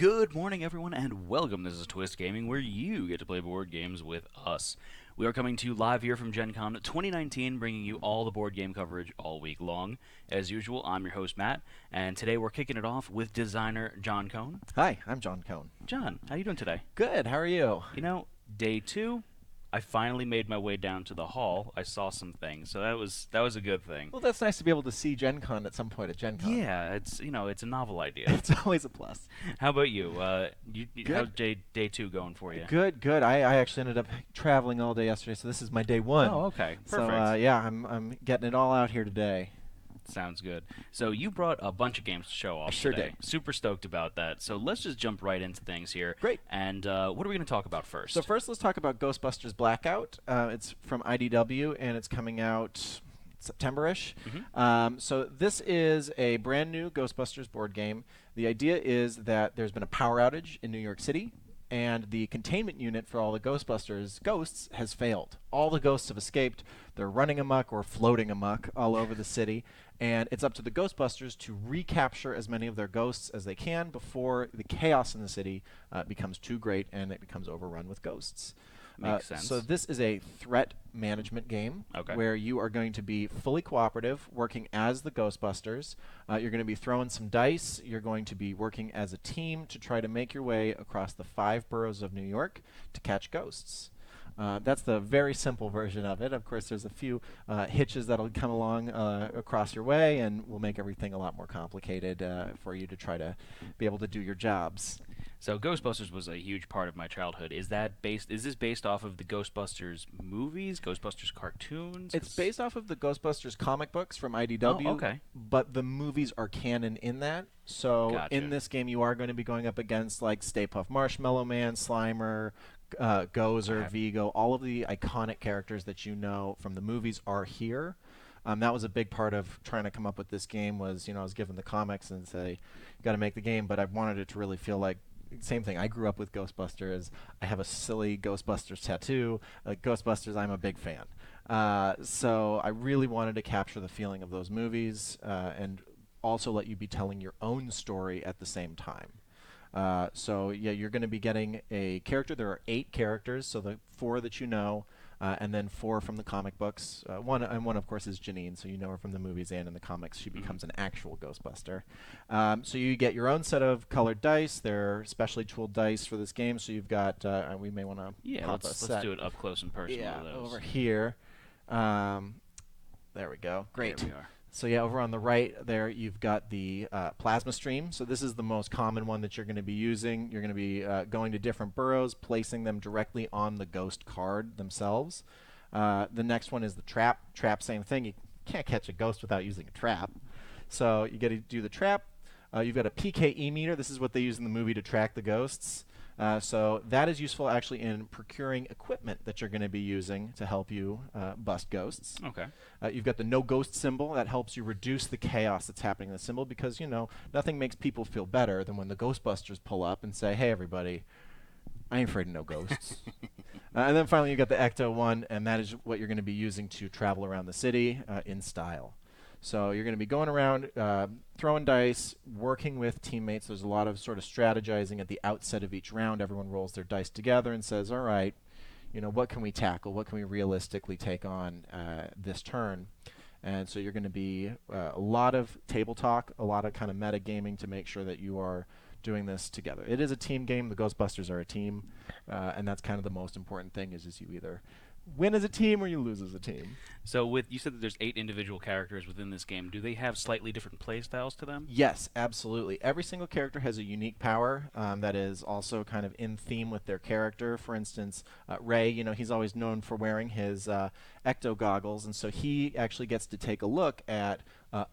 Good morning, everyone, and welcome. This is Twist Gaming, where you get to play board games with us. We are coming to you live here from Gen Con 2019, bringing you all the board game coverage all week long. As usual, I'm your host, Matt, and today we're kicking it off with designer John Cohn. Hi, I'm John Cohn. John, how you doing today? Good, how are you? You know, day two, I finally made my way down to the hall. I saw some things, so that was a good thing. Well, that's nice to be able to see Gen Con at some point at Gen Con. Yeah, it's a novel idea. It's always a plus. How about you? How's Good. day two going for you? Good. I actually ended up traveling all day yesterday, so this is my day one. Oh, okay, perfect. So yeah, I'm getting it all out here today. Sounds good. So you brought a bunch of games to show off I sure today. did. Super stoked about that. So let's just jump right into things here. Great. And what are we going to talk about first? So first, let's talk about Ghostbusters Blackout. It's from IDW, and it's coming out September-ish. So this is a brand new Ghostbusters board game. The idea is that there's been a power outage in New York City, and the containment unit for all the Ghostbusters ghosts has failed. All the ghosts have escaped. They're running amok or floating amok all over the city, and it's up to the Ghostbusters to recapture as many of their ghosts as they can before the chaos in the city becomes too great and it becomes overrun with ghosts. Makes sense. So this is a threat management game where you are going to be fully cooperative, working as the Ghostbusters. You're going to be throwing some dice. You're going to be working as a team to try to make your way across the 5 boroughs of New York to catch ghosts. That's the very simple version of it. Of course, there's a few hitches that'll come along across your way, and will make everything a lot more complicated for you to try to be able to do your jobs. So Ghostbusters was a huge part of my childhood. Is this based off of the Ghostbusters movies, Ghostbusters cartoons? It's based off of the Ghostbusters comic books from IDW. Oh, okay. But the movies are canon in that. So Gotcha. in this game, you are going to be going up against like Stay Puft Marshmallow Man, Slimer, Gozer, Vigo. All of the iconic characters that you know from the movies are here. That was a big part of trying to come up with this game. Was I was given the comics and say, got to make the game, but I wanted it to really feel like. Same thing. I grew up with Ghostbusters. I have a silly Ghostbusters tattoo. Ghostbusters, I'm a big fan. So I really wanted to capture the feeling of those movies and also let you be telling your own story at the same time. So yeah, you're going to be getting a character. There are 8 characters, so the 4 that you know, and then 4 from the comic books. One, of course, is Janine, so you know her from the movies and in the comics. She becomes an actual Ghostbuster. So you get your own set of colored dice. They're specially tooled dice for this game, so you've got, we may want to pop let's set. do it up close and personal. Yeah, of those. over here. There we go. Great. There we are. So yeah, over on the right there, you've got the plasma stream. So this is the most common one that you're going to be using. You're going to be going to different boroughs, placing them directly on the ghost card themselves. The next one is the trap. Trap, same thing. You can't catch a ghost without using a trap. So you got to do the trap. You've got a PKE meter. This is what they use in the movie to track the ghosts. So that is useful actually in procuring equipment that you're going to be using to help you bust ghosts. Okay. You've got the no ghost symbol that helps you reduce the chaos that's happening in the symbol because, nothing makes people feel better than when the Ghostbusters pull up and say, hey, everybody, I ain't afraid of no ghosts. And then finally you've got the Ecto one, and that is what you're going to be using to travel around the city in style. So you're going to be going around, throwing dice, working with teammates. There's a lot of sort of strategizing at the outset of each round. Everyone rolls their dice together and says, all right, what can we tackle? What can we realistically take on this turn? And so you're going to be a lot of table talk, a lot of kind of metagaming to make sure that you are doing this together. It is a team game. The Ghostbusters are a team, and that's kind of the most important thing is you either win as a team or you lose as a team. So you said that there's 8 individual characters within this game. Do they have slightly different play styles to them? Yes, absolutely. Every single character has a unique power that is also kind of in theme with their character. For instance, Ray, he's always known for wearing his ecto goggles, and so he actually gets to take a look at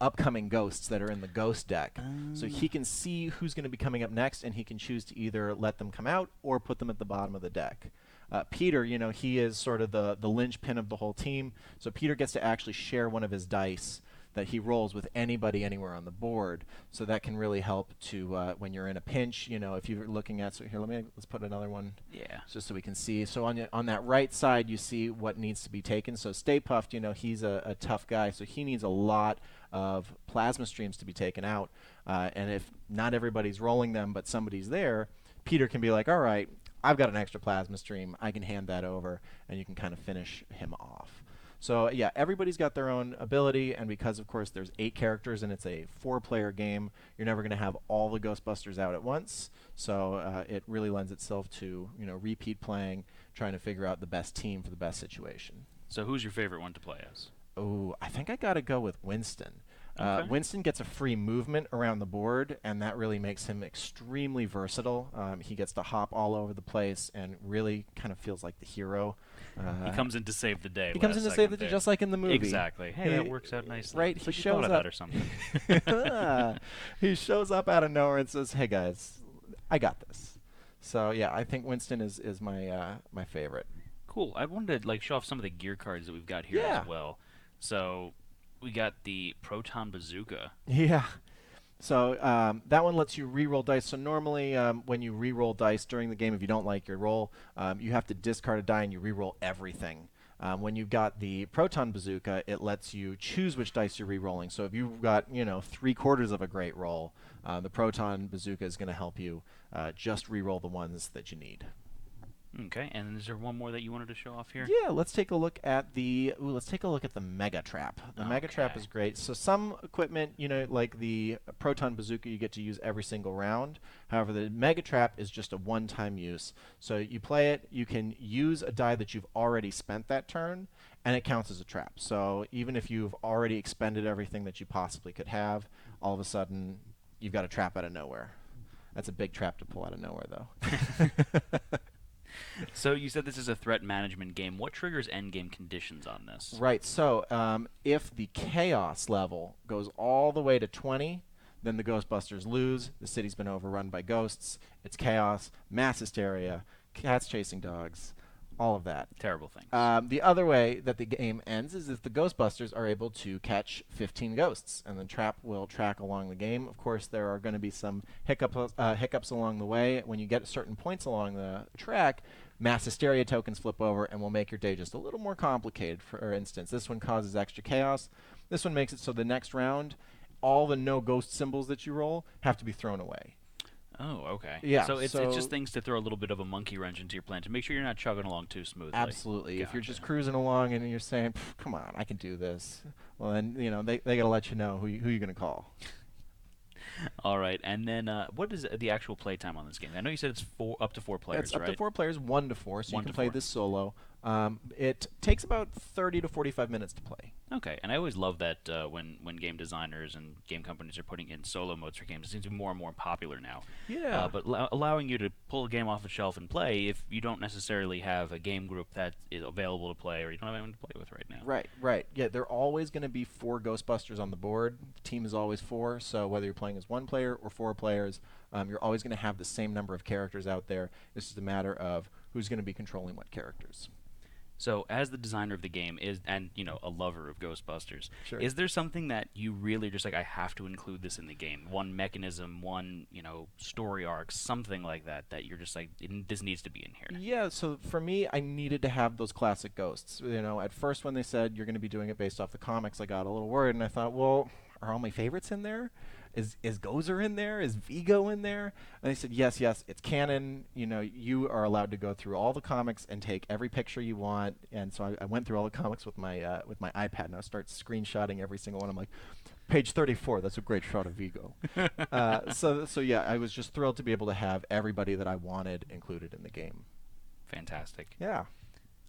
upcoming ghosts that are in the ghost deck. So he can see who's going to be coming up next, and he can choose to either let them come out or put them at the bottom of the deck. Peter, he is sort of the linchpin of the whole team. So Peter gets to actually share one of his dice that he rolls with anybody anywhere on the board. So that can really help to when you're in a pinch. If you're looking at, so here, let's put another one. Yeah. Just so we can see. So on that right side, you see what needs to be taken. So Stay Puffed, he's a tough guy, so he needs a lot of plasma streams to be taken out. And if not everybody's rolling them, but somebody's there, Peter can be like, all right, I've got an extra plasma stream. I can hand that over, and you can kind of finish him off. So yeah, everybody's got their own ability, and because of course there's 8 characters and it's a 4-player game, you're never going to have all the Ghostbusters out at once. So it really lends itself to repeat playing, trying to figure out the best team for the best situation. So who's your favorite one to play as? Oh, I think I got to go with Winston. Okay. Winston gets a free movement around the board, and that really makes him extremely versatile. He gets to hop all over the place and really kind of feels like the hero. He comes in to save the day. He comes in to save the day, just like in the movie. Exactly. Hey, that works out nicely. Right? It's He like you shows thought of up that or something. He shows up out of nowhere and says, "Hey guys, I got this." So yeah, I think Winston is my favorite. Cool. I wanted to show off some of the gear cards that we've got here Yeah. as well. So we got the Proton Bazooka. Yeah. So that one lets you re-roll dice. So normally when you re-roll dice during the game, if you don't like your roll, you have to discard a die and you re-roll everything. When you've got the Proton Bazooka, it lets you choose which dice you're re-rolling. So if you've got 3/4 of a great roll, the Proton Bazooka is going to help you just re-roll the ones that you need. Okay, and is there one more that you wanted to show off here? Yeah, let's take a look at the Mega Trap. The Mega Trap Okay. is great. So some equipment, like the Proton Bazooka, you get to use every single round. However, the Mega Trap is just a one-time use. So you play it, you can use a die that you've already spent that turn, and it counts as a trap. So even if you've already expended everything that you possibly could have, all of a sudden you've got a trap out of nowhere. That's a big trap to pull out of nowhere, though. So you said this is a threat management game. What triggers endgame conditions on this? Right. So if the chaos level goes all the way to 20, then the Ghostbusters lose. The city's been overrun by ghosts. It's chaos, mass hysteria, cats chasing dogs, all of that. Terrible things. The other way that the game ends is if the Ghostbusters are able to catch 15 ghosts, and the trap will track along the game. Of course, there are going to be some hiccups along the way. When you get certain points along the track, mass hysteria tokens flip over and will make your day just a little more complicated. For instance, this one causes extra chaos. This one makes it so the next round, all the no ghost symbols that you roll have to be thrown away. Oh, okay. Yeah, So it's so- just things to throw a little bit of a monkey wrench into your plan to make sure you're not chugging along too smoothly. Absolutely. If you're just Gotcha. cruising along and you're saying, "Come on, I can do this," well, then they got to let you know who you're going to call. All right, and then what is the actual playtime on this game? I know you said it's up to 4 players, It's up right? to 4 players, 1 to 4, so 1 you to can play 4. this solo. It takes about 30 to 45 minutes to play. Okay, and I always love that when game designers and game companies are putting in solo modes for games. It seems to be more and more popular now. Yeah. But allowing you to pull a game off the shelf and play if you don't necessarily have a game group that is available to play or you don't have anyone to play with right now. Right. Yeah, there are always going to be 4 Ghostbusters on the board. The team is always 4, so whether you're playing as 1 player or 4 players, you're always going to have the same number of characters out there. It's just a matter of who's going to be controlling what characters. So, as the designer of the game and a lover of Ghostbusters, Sure. is there something that you really just I have to include this in the game? One mechanism, one story arc, something like that you're just this needs to be in here. Yeah, so for me, I needed to have those classic ghosts. At first when they said you're going to be doing it based off the comics, I got a little worried, and I thought, well, are all my favorites in there? Is Gozer in there? Is Vigo in there? And they said, yes, it's canon. You are allowed to go through all the comics and take every picture you want. And so I went through all the comics with my iPad, and I start screenshotting every single one. I'm like, page 34, that's a great shot of Vigo. So yeah, I was just thrilled to be able to have everybody that I wanted included in the game. Fantastic. Yeah.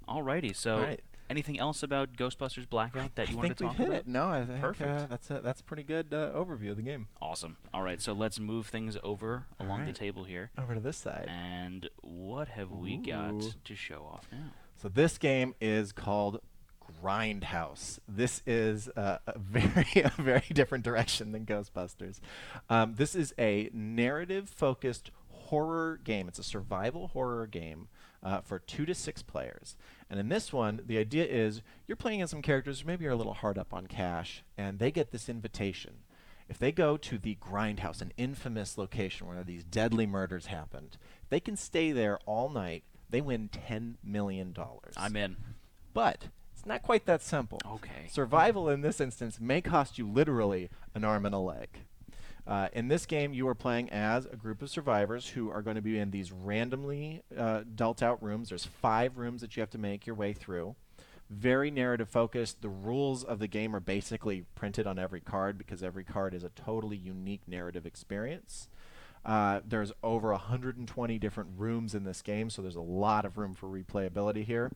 Alrighty, so All right. anything else about Ghostbusters Blackout that you I wanted think to we've talk hit about? it. No, I think Perfect. that's a pretty good overview of the game. Awesome. All right, so let's move things over along the right. table here. Over to this side. And what have we got Ooh. to show off now? So this game is called Grindhouse. This is a very different direction than Ghostbusters. This is a narrative-focused horror game. It's a survival horror game for 2 to 6 players. And in this one, the idea is you're playing as some characters who maybe are a little hard up on cash, and they get this invitation. If they go to the Grindhouse, an infamous location where these deadly murders happened, if they can stay there all night, they win $10 million. I'm in. But it's not quite that simple. Okay. Survival in this instance may cost you literally an arm and a leg. In this game, you are playing as a group of survivors who are going to be in these randomly dealt out rooms. There's 5 rooms that you have to make your way through. Very narrative focused. The rules of the game are basically printed on every card because every card is a totally unique narrative experience. There's over 120 different rooms in this game, so there's a lot of room for replayability here.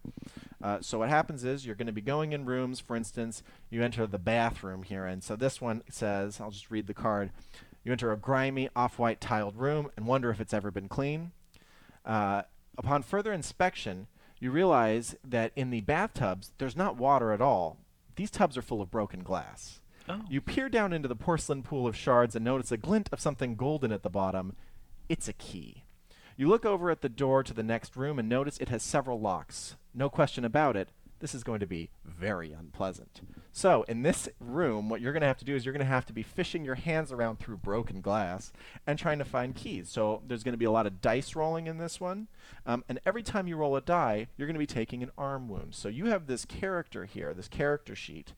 So what happens is you're going to be going in rooms. For instance, you enter the bathroom here, and so this one says, I'll just read the card, you enter a grimy off-white tiled room and wonder if it's ever been clean. Upon further inspection, you realize that in the bathtubs, there's not water at all. These tubs are full of broken glass. Oh. You peer down into the porcelain pool of shards and notice a glint of something golden at the bottom. It's a key. You look over at the door to the next room and notice it has several locks. No question about it, this is going to be very unpleasant. So, in this room, what you're going to have to do is you're going to have to be fishing your hands around through broken glass and trying to find keys. So, there's going to be a lot of dice rolling in this one. And every time you roll a die, you're going to be taking an arm wound. So, you have this character here, this character sheet.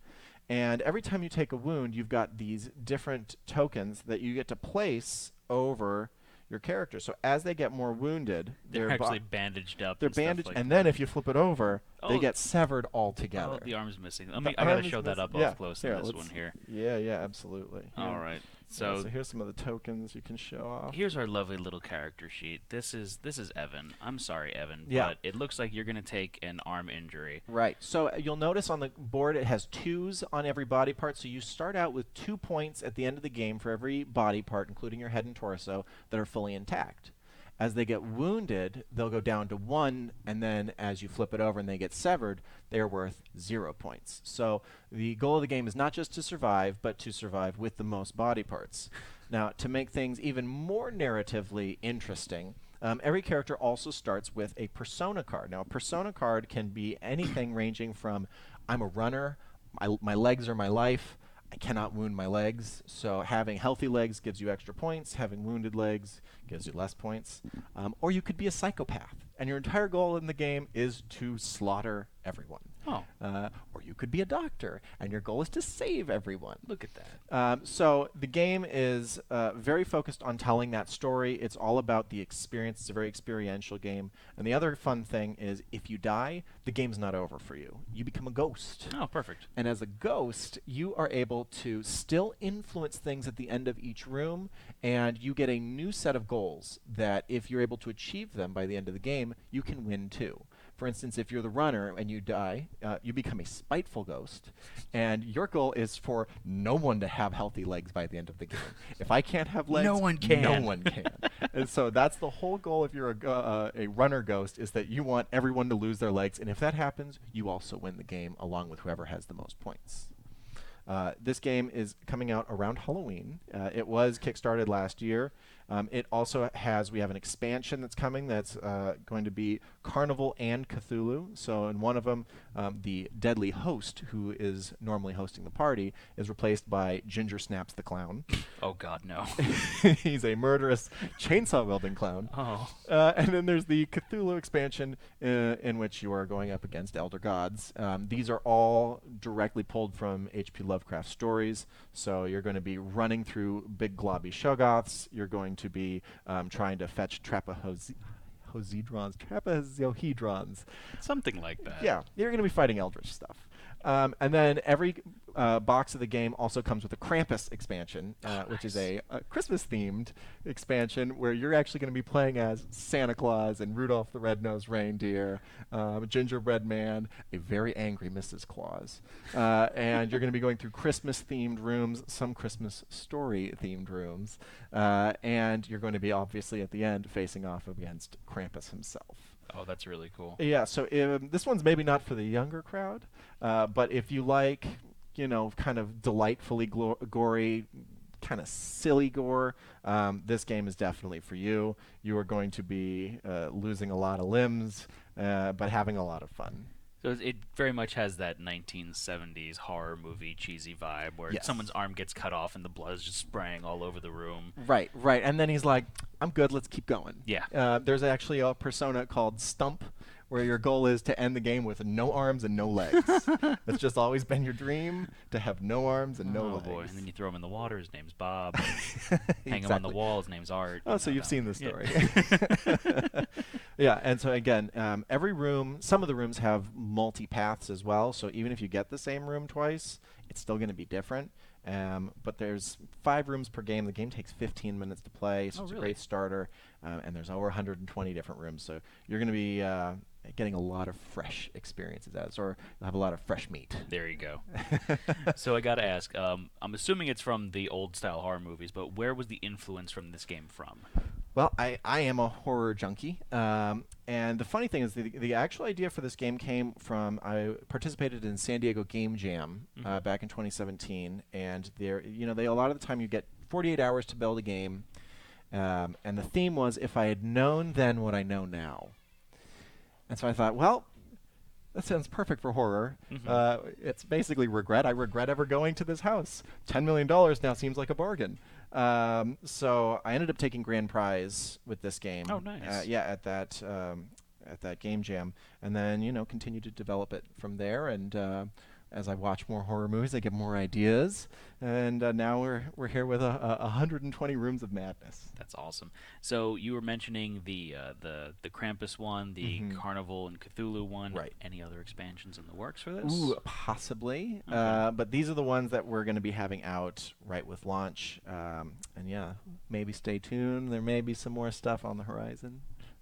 And every time you take a wound, you've got these different tokens that you get to place over your character. So as they get more wounded, they're actually bandaged up. They're bandaged, and then if you flip it over, they get severed Oh, altogether. the arm's missing. I got to show that up up close in this one here. Yeah, absolutely. All right. So here's some of the tokens you can show off. Here's our lovely little character sheet. This is Evan. I'm sorry, Evan, Yeah. but it looks like you're going to take an arm injury. Right. So you'll notice on the board it has 2s on every body part. So you start out with 2 points at the end of the game for every body part, including your head and torso, that are fully intact. As they get wounded, they'll go down to 1, and then as you flip it over and they get severed, they're worth 0 points. So the goal of the game is not just to survive, but to survive with the most body parts. Now, to make things even more narratively interesting, every character also starts with a persona card. Now, a persona card can be anything ranging from, I'm a runner, my legs are my life, I cannot wound my legs, so having healthy legs gives you extra points, having wounded legs gives you less points. Or you could be a psychopath, and your entire goal in the game is to slaughter everyone. Oh. Or you could be a doctor, and your goal is to save everyone. Look at that. So the game is very focused on telling that story. It's all about the experience. It's a very experiential game. And the other fun thing is if you die, the game's not over for you. You become a ghost. Oh, perfect. And as a ghost, you are able to still influence things at the end of each room, and you get a new set of goals that if you're able to achieve them by the end of the game, you can win too. For instance, if you're the runner and you die, you become a spiteful ghost, and your goal is for no one to have healthy legs by the end of the game. If I can't have legs, No one can. No one can. And so that's the whole goal if you're a runner ghost, is that you want everyone to lose their legs, and if that happens, you also win the game along with whoever has the most points. This game is coming out around Halloween. It was kickstarted last year. It also we have an expansion that's coming that's going to be Carnival and Cthulhu. So in one of them, the deadly host, who is normally hosting the party, is replaced by Ginger Snaps the Clown. Oh, God, no. He's a murderous chainsaw-wielding clown. Oh. And then there's the Cthulhu expansion in which you are going up against elder gods. These are all directly pulled from H.P. Lovecraft stories. So you're going to be running through big globby shoggoths. You're going to be trying to fetch trapezohedrons. Something like that. Yeah, you're going to be fighting eldritch stuff. And then every box of the game also comes with a Krampus expansion, which is a Christmas-themed expansion where you're actually going to be playing as Santa Claus and Rudolph the Red-Nosed Reindeer, Gingerbread Man, a very angry Mrs. Claus. And you're going to be going through Christmas-themed rooms, some Christmas story-themed rooms, and you're going to be obviously at the end facing off against Krampus himself. Oh, that's really cool. Yeah, so this one's maybe not for the younger crowd, but if you like, kind of delightfully gory kind of silly gore, this game is definitely for you. You are going to be losing a lot of limbs, but having a lot of fun. So it very much has that 1970s horror movie cheesy vibe where Yes. someone's arm gets cut off and the blood is just spraying all over the room. Right, right. And then he's like, I'm good, let's keep going. Yeah. There's actually a persona called Stump, where your goal is to end the game with no arms and no legs. That's just always been your dream, to have no arms and no Oh legs. boy! And then you throw him in the water. His name's Bob. Hang him on the Exactly. wall. His name's Art. Oh, so know you've that seen one. this Yeah. story. Yeah, and so again, every room, some of the rooms have multi-paths as well, so even if you get the same room twice, it's still going to be different. But there's 5 rooms per game. The game takes 15 minutes to play, so Oh, it's a really? great starter. And there's over 120 different rooms, so you're going to be getting a lot of fresh experiences out, or you'll have a lot of fresh meat. There you go. So I got to ask. I'm assuming it's from the old style horror movies, but where was the influence from this game from? Well, I am a horror junkie, and the funny thing is the actual idea for this game came from, I participated in San Diego Game Jam back in 2017, and there, they a lot of the time you get 48 hours to build a game, and the theme was, if I had known then what I know now. And so I thought, well, that sounds perfect for horror. It's basically regret. I regret ever going to this house. $10 million now seems like a bargain. So I ended up taking grand prize with this game. Oh, nice. Yeah, at that game jam, and then continued to develop it from there. And as I watch more horror movies, I get more ideas. And now we're here with 120 rooms of madness. That's awesome. So you were mentioning the Krampus one, the Carnival and Cthulhu one. Right. Any other expansions in the works for this? Ooh, possibly. Okay. But these are the ones that we're going to be having out right with launch. And yeah, maybe stay tuned. There may be some more stuff on the horizon.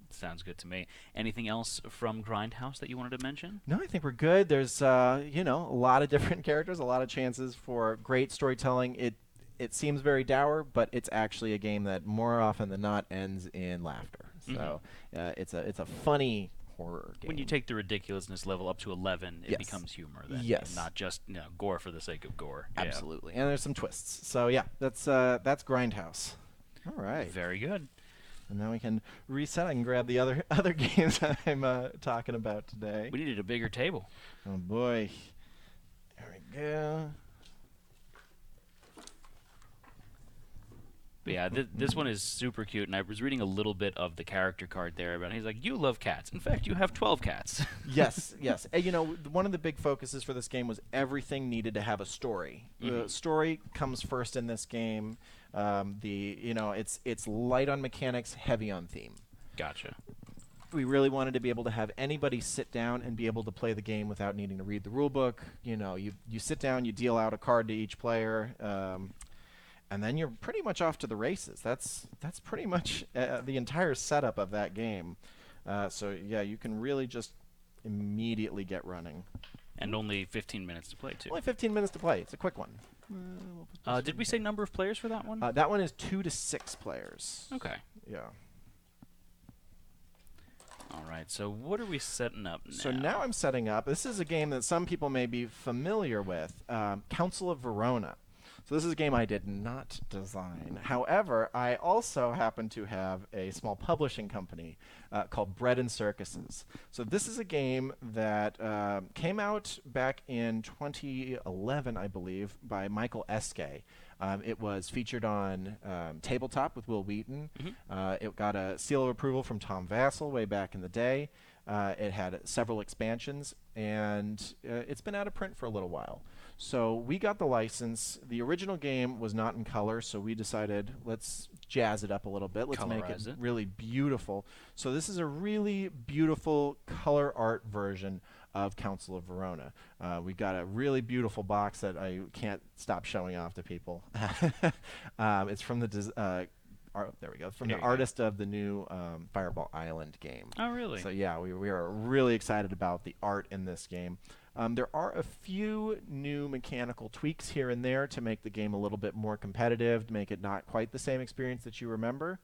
Sounds good to me. Anything else from Grindhouse that you wanted to mention? No, I think we're good. There's a lot of different characters, a lot of chances for great storytelling. It seems very dour, but it's actually a game that more often than not ends in laughter. So it's a funny horror game. When you take the ridiculousness level up to 11, it Yes. becomes humor then. Yes. And not just gore for the sake of gore. Yeah. Absolutely, and there's some twists. So yeah, that's Grindhouse. All right. Very good. And now we can reset. I can grab the other games I'm talking about today. We needed a bigger table. Oh boy. There we go. But yeah, this one is super cute, and I was reading a little bit of the character card there, but he's like, you love cats. In fact, you have 12 cats. Yes, yes. And, one of the big focuses for this game was everything needed to have a story. The story comes first in this game. It's light on mechanics, heavy on theme. Gotcha. We really wanted to be able to have anybody sit down and be able to play the game without needing to read the rule book. You sit down, you deal out a card to each player, and then you're pretty much off to the races. That's pretty much the entire setup of that game. So yeah, you can really just immediately get running. And only 15 minutes to play, too. Only 15 minutes to play. It's a quick one. Did we say number of players for that one? That one is 2 to 6 players. Okay. Yeah. All right, so what are we setting up now? So now I'm setting up. This is a game that some people may be familiar with, Council of Verona. So this is a game I did not design. However, I also happen to have a small publishing company called Bread and Circuses. So this is a game that came out back in 2011, I believe, by Michael Eske. It was featured on Tabletop with Will Wheaton. It got a seal of approval from Tom Vassell way back in the day. It had several expansions, and it's been out of print for a little while. So we got the license. The original game was not in color, so we decided, let's jazz it up a little bit. Let's make Colorize it. really beautiful. So this is a really beautiful color art version of Council of Verona. We got a really beautiful box that I can't stop showing off to people. It's from the there we go. From the artist of the new Fireball Island game. Oh, really? So yeah, we are really excited about the art in this game. There are a few new mechanical tweaks here and there to make the game a little bit more competitive, to make it not quite the same experience that you remember.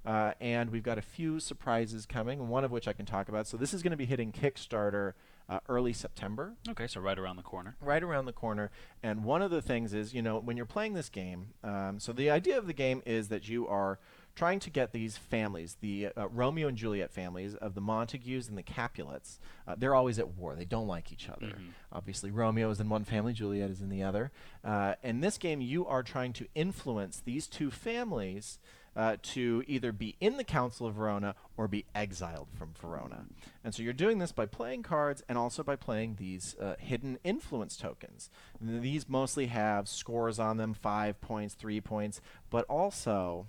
And we've got a few surprises coming, one of which I can talk about. So this is going to be hitting Kickstarter early September. Okay, so right around the corner. Right around the corner. And one of the things is, when you're playing this game, so the idea of the game is that you are trying to get these families, the Romeo and Juliet families of the Montagues and the Capulets. They're always at war. They don't like each other. Obviously, Romeo is in one family, Juliet is in the other. In this game, you are trying to influence these two families to either be in the Council of Verona or be exiled from Verona. And so you're doing this by playing cards and also by playing these hidden influence tokens. And these mostly have scores on them, 5 points, 3 points, but also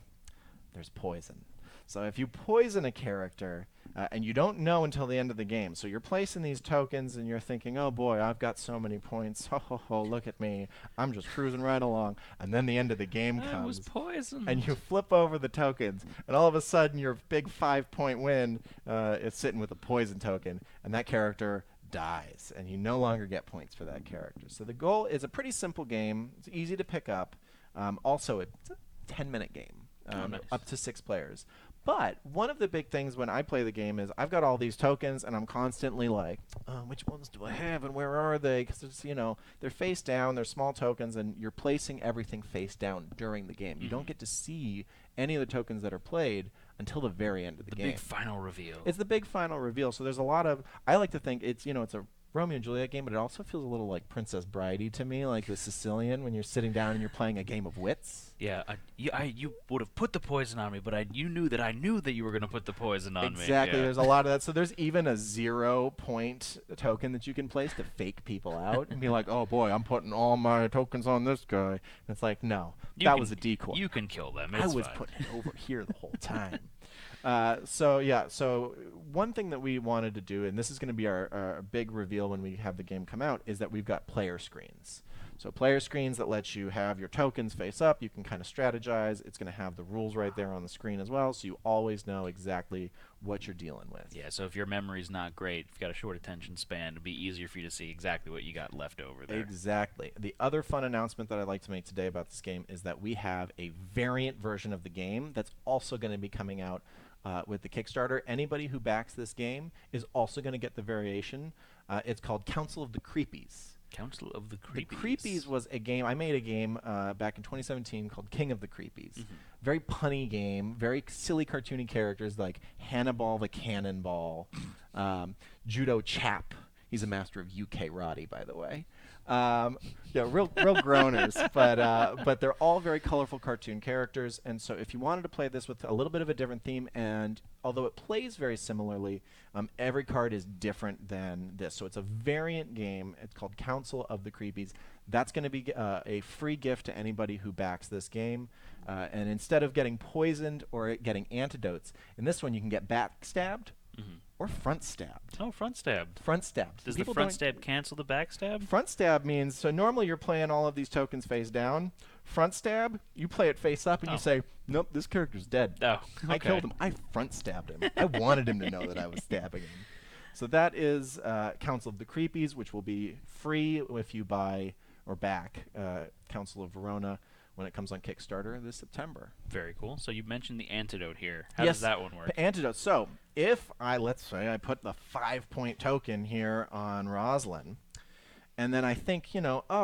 there's poison. So if you poison a character, and you don't know until the end of the game, so you're placing these tokens and you're thinking, oh boy, I've got so many points, ho ho ho, look at me, I'm just cruising right along, and then the end of the game comes. I was poisoned. And you flip over the tokens, and all of a sudden your big 5-point win is sitting with a poison token, and that character dies, and you no longer get points for that character. So the goal is a pretty simple game. It's easy to pick up. Also, it's a 10-minute game, nice. up to 6 players. But one of the big things when I play the game is I've got all these tokens, and I'm constantly like, which ones do I have, and where are they? Because they're face down, they're small tokens, and you're placing everything face down during the game. You don't get to see any of the tokens that are played until the very end of the game. The big final reveal. It's the big final reveal. So there's a lot of, I like to think it's a Romeo and Juliet game, but it also feels a little like Princess Bridey to me, like the Sicilian, when you're sitting down and you're playing a game of wits. Yeah, you would have put the poison on me, but you knew that you were going to put the poison on me. Exactly. Yeah. There's a lot of that. So there's even a 0-point token that you can place to fake people out and be like, oh boy, I'm putting all my tokens on this guy. And it's like, no, that was a decoy. You can kill them. I was putting it over here the whole time. So one thing that we wanted to do, and this is going to be our big reveal when we have the game come out, is that we've got player screens. So player screens that let you have your tokens face up. You can kind of strategize. It's going to have the rules right there on the screen as well, so you always know exactly what you're dealing with. Yeah, so if your memory's not great, if you've got a short attention span, it'll be easier for you to see exactly what you got left over there. Exactly. The other fun announcement that I'd like to make today about this game is that we have a variant version of the game that's also going to be coming out with the Kickstarter. Anybody who backs this game is also going to get the variation. It's called Council of the Creepies. Council of the Creepies. The Creepies was a game. I made a game back in 2017 called King of the Creepies. Very punny game, very silly cartoony characters like Hannibal the Cannonball, Judo Chap. He's a master of UK Roddy, by the way. Real groaners, but they're all very colorful cartoon characters. And so if you wanted to play this with a little bit of a different theme, and although it plays very similarly, every card is different than this. So it's a variant game. It's called Council of the Creepies. That's going to be a free gift to anybody who backs this game. And instead of getting poisoned or getting antidotes, in this one you can get backstabbed. Or front stabbed. Oh, front stabbed. Front stabbed. Does the front stab cancel the back stab? Front stab means, so normally you're playing all of these tokens face down. Front stab, you play it face up and you say, nope, this character's dead. Oh, okay. I killed him. I front stabbed him. I wanted him to know that I was stabbing him. So that is Council of the Creepies, which will be free if you buy or back Council of Verona when it comes on Kickstarter this September. Very cool. So you mentioned the antidote here. How does that one work? The antidote. So if let's say I put the 5-point token here on Roslyn, and then I think,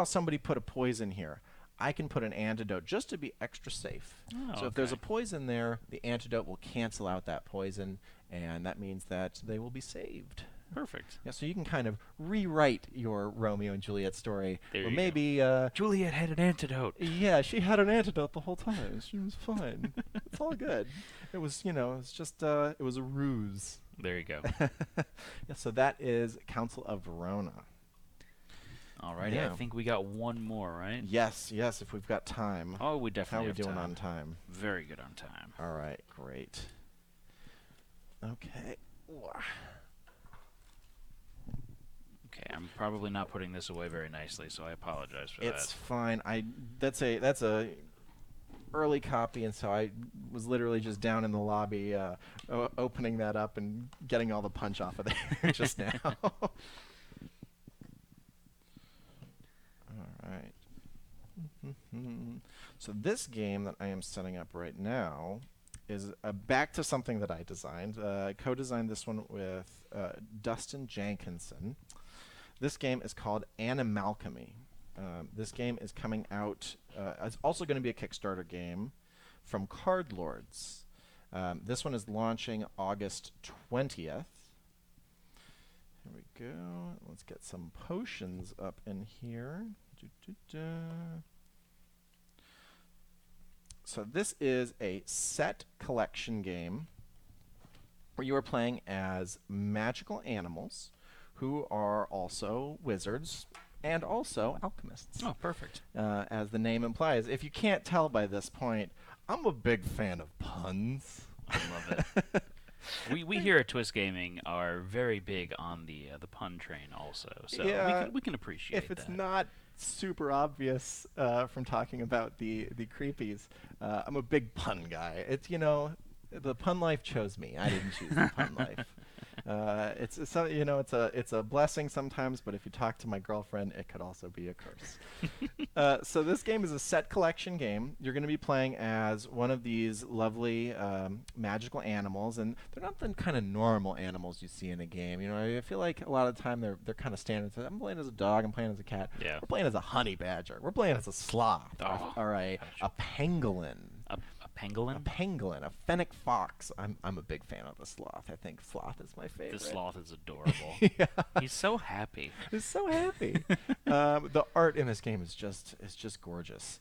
somebody put a poison here, I can put an antidote just to be extra safe. So if there's a poison there, the antidote will cancel out that poison, and that means that they will be saved. Perfect. Yeah, so you can kind of rewrite your Romeo and Juliet story. There or you maybe Juliet had an antidote. Yeah, she had an antidote the whole time. She was fine. It's all good. It was, it's just it was a ruse. There you go. Yeah, so that is Council of Verona. All right. Yeah. I think we got one more, right? Yes, if we've got time. Oh, we definitely have How are we doing time. on time? Very good on time. All right, great. Okay. Okay, I'm probably not putting this away very nicely, so I apologize for that. It's fine. That's a early copy, and so I was literally just down in the lobby opening that up and getting all the punch off of there just now. All right. So this game that I am setting up right now is back to something that I designed. I co-designed this one with Dustin Jenkinson. This game is called Animalchemy. This game is coming out. It's also going to be a Kickstarter game from Card Lords. This one is launching August 20th. Here we go. Let's get some potions up in here. So this is a set collection game where you are playing as magical animals who are also wizards and also alchemists. Oh, perfect. As the name implies. If you can't tell by this point, I'm a big fan of puns. I love it. We here at Twist Gaming are very big on the pun train also, so Yeah, we can appreciate if it's that. not super obvious from talking about the creepies, I'm a big pun guy. It's the pun life chose me. I didn't choose the pun life. It's a blessing sometimes, but if you talk to my girlfriend, it could also be a curse. So this game is a set collection game. You're going to be playing as one of these lovely magical animals, and they're not the kind of normal animals you see in a game. I feel like a lot of the time they're kind of standard. So I'm playing as a dog. I'm playing as a cat. Yeah. We're playing as a honey badger. We're playing as a sloth. Oh, all right, a pangolin. A pangolin? A pangolin, a fennec fox. I'm a big fan of the sloth. I think sloth is my favorite. The sloth is adorable. Yeah. He's so happy. He's so happy. The art in this game is just gorgeous.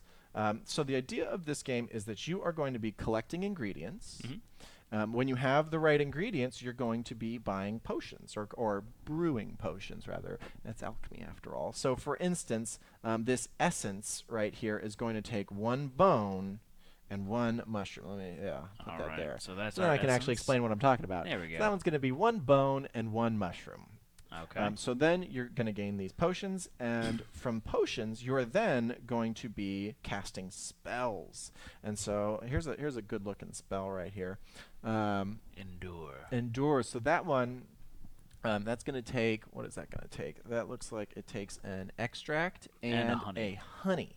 So the idea of this game is that you are going to be collecting ingredients. When you have the right ingredients, you're going to be buying potions or brewing potions, rather. That's alchemy, after all. So, for instance, this essence right here is going to take one bone and one mushroom. Let me, put All that right, there. so that's then our I can actually essence. explain what I'm talking about. There we go. So that one's going to be one bone and one mushroom. Okay. So then you're going to gain these potions, and from potions, you're then going to be casting spells. And so here's a good-looking spell right here. Endure. Endure. So that one, that's going to take, what is that going to take? That looks like it takes an extract and a honey.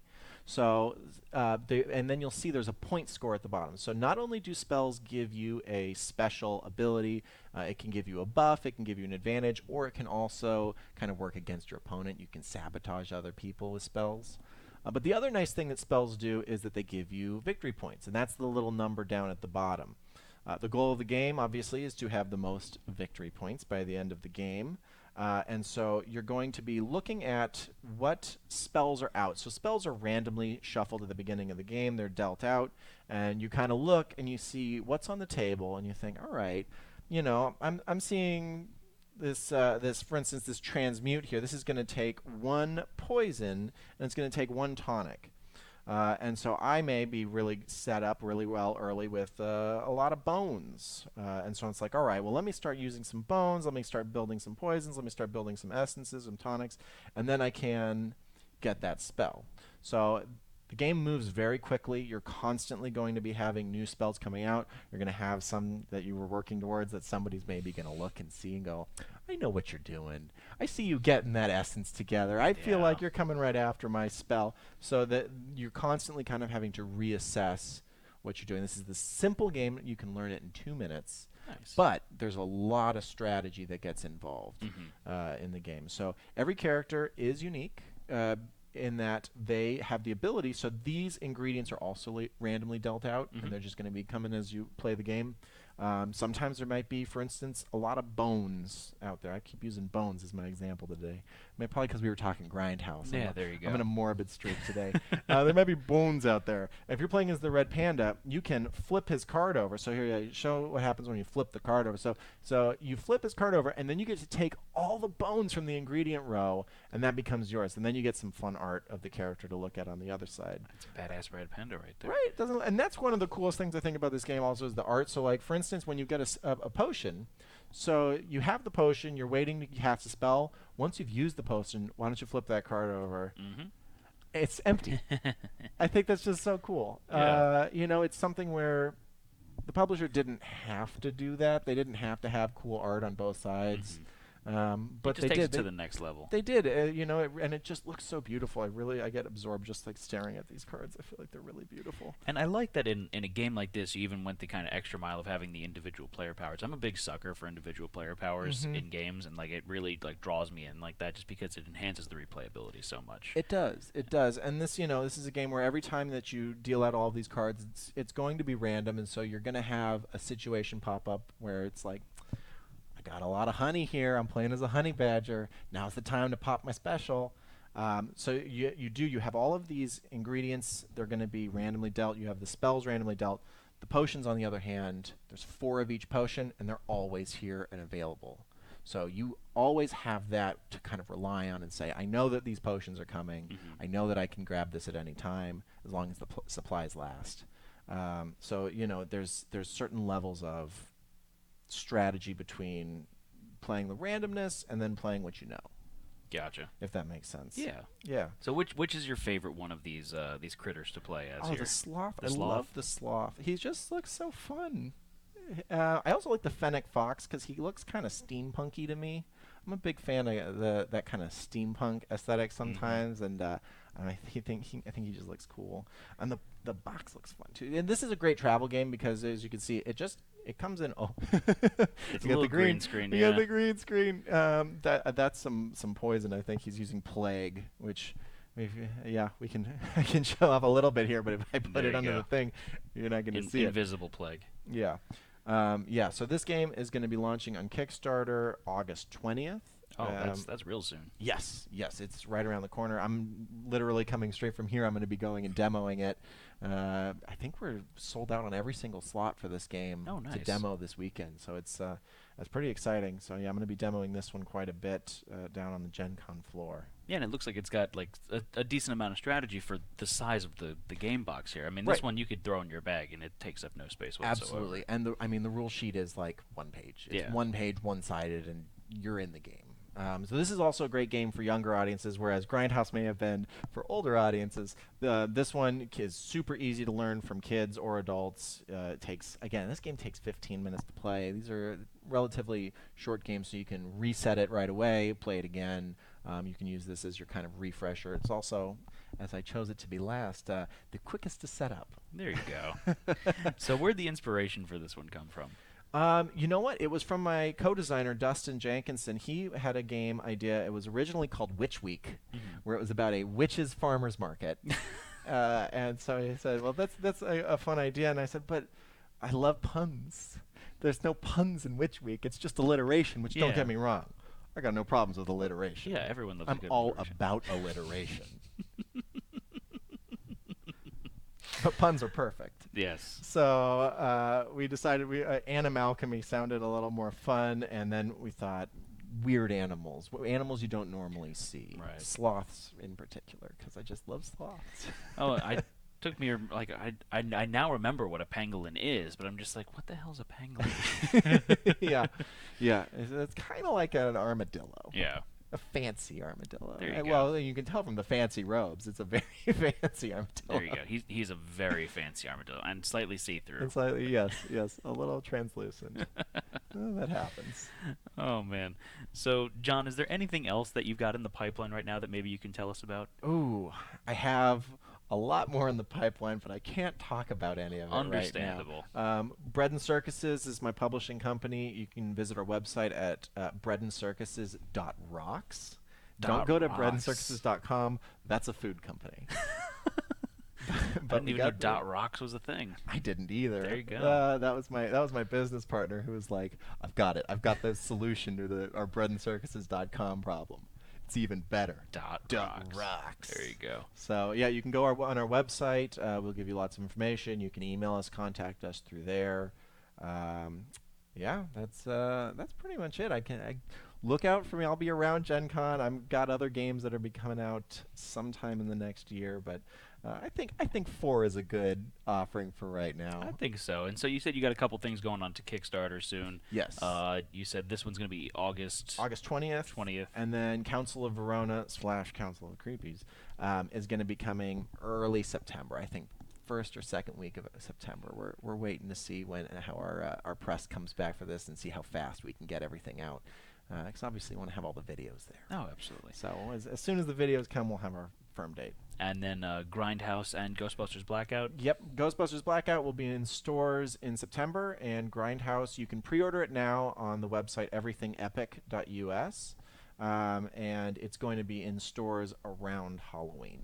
So, and then you'll see there's a point score at the bottom. So not only do spells give you a special ability, it can give you a buff, it can give you an advantage, or it can also kind of work against your opponent. You can sabotage other people with spells. But the other nice thing that spells do is that they give you victory points, and that's the little number down at the bottom. The goal of the game, obviously, is to have the most victory points by the end of the game. And so you're going to be looking at what spells are out. So spells are randomly shuffled at the beginning of the game. They're dealt out, and you kind of look and you see what's on the table, and you think, all right, I'm seeing this, for instance, this transmute here. This is going to take one poison, and it's going to take one tonic. And so I may be really set up really well early with a lot of bones. And so it's like, all right, well, let me start using some bones. Let me start building some poisons. Let me start building some essences, some tonics. And then I can get that spell. So the game moves very quickly. You're constantly going to be having new spells coming out. You're going to have some that you were working towards that somebody's maybe going to look and see and go, I know what you're doing. I see you getting that essence together. I feel like you're coming right after my spell. So that you're constantly kind of having to reassess what you're doing. This is the simple game. You can learn it in 2 minutes. Nice. But there's a lot of strategy that gets involved in the game. So every character is unique. In that they have the ability, so these ingredients are also randomly dealt out, and they're just going to be coming as you play the game. Sometimes there might be, for instance, a lot of bones out there. I keep using bones as my example today. Probably because we were talking Grindhouse. Yeah, there you go. I'm in a morbid streak today. There might be bones out there. If you're playing as the Red Panda, you can flip his card over. So here, show what happens when you flip the card over. So you flip his card over, and then you get to take all the bones from the ingredient row, and that becomes yours. And then you get some fun art of the character to look at on the other side. That's a badass Red Panda right there. Right. And that's one of the coolest things I think about this game also is the art. So, like, for instance, when you get a potion, so you have the potion, you're waiting to cast a spell. Once you've used the potion, why don't you flip that card over? It's empty. I think that's just so cool. Yeah. It's something where the publisher didn't have to do that. They didn't have to have cool art on both sides. It But just they takes did. it to the next level. They did. And it just looks so beautiful. I get absorbed just like staring at these cards. I feel like they're really beautiful. And I like that in a game like this, you even went the kind of extra mile of having the individual player powers. I'm a big sucker for individual player powers in games, and like it really like draws me in like that just because it enhances the replayability so much. It does. It does. And this is a game where every time that you deal out all of these cards, it's going to be random, and so you're going to have a situation pop up where it's like, I got a lot of honey here. I'm playing as a honey badger. Now's the time to pop my special. So you have all of these ingredients. They're going to be randomly dealt. You have the spells randomly dealt. The potions, on the other hand, there's 4 of each potion, and they're always here and available. So you always have that to kind of rely on and say, I know that these potions are coming. I know that I can grab this at any time as long as the supplies last. So there's certain levels of strategy between playing the randomness and then playing what you know. Gotcha. If that makes sense. Yeah. Yeah. So which is your favorite one of these critters to play as? Oh, here? the sloth. The I sloth? love the sloth. He just looks so fun. I also like the fennec fox because he looks kind of steampunky to me. I'm a big fan of that kind of steampunk aesthetic sometimes, and I think he just looks cool. And the box looks fun too. And this is a great travel game because, as you can see, it comes in. Oh, It's a little green screen. We Yeah. got the green screen. That's some poison. I think he's using plague, which. We can I can show off a little bit here, but if I put There it you under go. the thing, you're not going to see it. Invisible plague. Yeah. So this game is going to be launching on Kickstarter August 20th. Oh, that's real soon. Yes, it's right around the corner. I'm literally coming straight from here. I'm going to be going and demoing it. I think we're sold out on every single slot for this game Oh, to nice. demo this weekend. So that's pretty exciting. So yeah, I'm going to be demoing this one quite a bit down on the Gen Con floor. Yeah, and it looks like it's got like a decent amount of strategy for the size of the game box here. I mean, this Right. one you could throw in your bag and it takes up no space whatsoever. Absolutely. And the rule sheet is like one page. It's Yeah. one page, one-sided, and you're in the game. So this is also a great game for younger audiences, whereas Grindhouse may have been for older audiences. This one is super easy to learn from kids or adults. This game takes 15 minutes to play. These are relatively short games, so you can reset it right away, play it again. You can use this as your kind of refresher. It's also, as I chose it to be last, the quickest to set up. There you go. So where'd the inspiration for this one come from? You know what? It was from my co-designer, Dustin Jenkinson. He had a game idea. It was originally called Witch Week, where it was about a witches' farmer's market. And so he said, well, that's a fun idea. And I said, but I love puns. There's no puns in Witch Week. It's just alliteration, which don't Yeah. get me wrong. I got no problems with alliteration. Yeah, everyone loves a I'm good all alliteration. about alliteration. But puns are perfect. Yes. So we decided Animalchemy sounded a little more fun, and then we thought weird animals, animals you don't normally see. Right. Sloths in particular, because I just love sloths. Oh, took me like I now remember what a pangolin is, but I'm just like, what the hell's a pangolin? yeah. It's kind of like an armadillo. Yeah. A fancy armadillo. There you go. Well, you can tell from the fancy robes. It's a very fancy armadillo. There you go. He's a very fancy armadillo and slightly see-through. And slightly, yes, a little translucent. That happens. Oh man. So John, is there anything else that you've got in the pipeline right now that maybe you can tell us about? Ooh, I have a lot more in the pipeline, but I can't talk about any of it Understandable. right now. Bread and Circuses is my publishing company. You can visit our website at breadandcircuses.rocks. Don't go to breadandcircuses.com. That's a food company. I didn't even know .rocks was a thing. I didn't either. There you go. That was my business partner who was like, I've got it. I've got the solution to our breadandcircuses.com problem. It's even better. .rocks. There you go. So yeah, you can go on our website. We'll give you lots of information. You can email us, contact us through there. Yeah, that's pretty much it. I look out for me. I'll be around Gen Con. I've got other games that are be coming out sometime in the next year, but I think 4 is a good offering for right now. I think so. And so you said you got a couple things going on to Kickstarter soon. Yes. You said this one's going to be August 20th. 20th. And then Council of Verona / Council of Creepies is going to be coming early September. I think first or second week of September. We're waiting to see how our press comes back for this and see how fast we can get everything out. Because obviously we want to have all the videos there. Oh, absolutely. So as soon as the videos come, we'll have our firm date. And then Grindhouse and Ghostbusters Blackout. Yep, Ghostbusters Blackout will be in stores in September, and Grindhouse, you can pre-order it now on the website everythingepic.us, and it's going to be in stores around Halloween.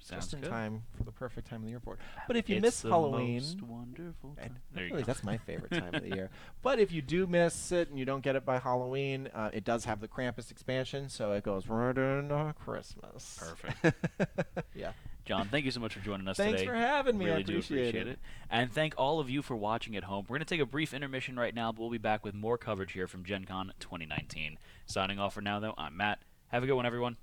Sounds Just in good. time for the perfect time of the year for it. But if you It's miss the Halloween, most wonderful time. There you really, go. that's my favorite time of the year. But if you do miss it and you don't get it by Halloween, it does have the Krampus expansion, so it goes right into Christmas. Perfect. Yeah. John, thank you so much for joining us Thanks today. for having me. I Really do appreciate appreciate it. And thank all of you for watching at home. We're going to take a brief intermission right now, but we'll be back with more coverage here from Gen Con 2019. Signing off for now, though, I'm Matt. Have a good one, everyone.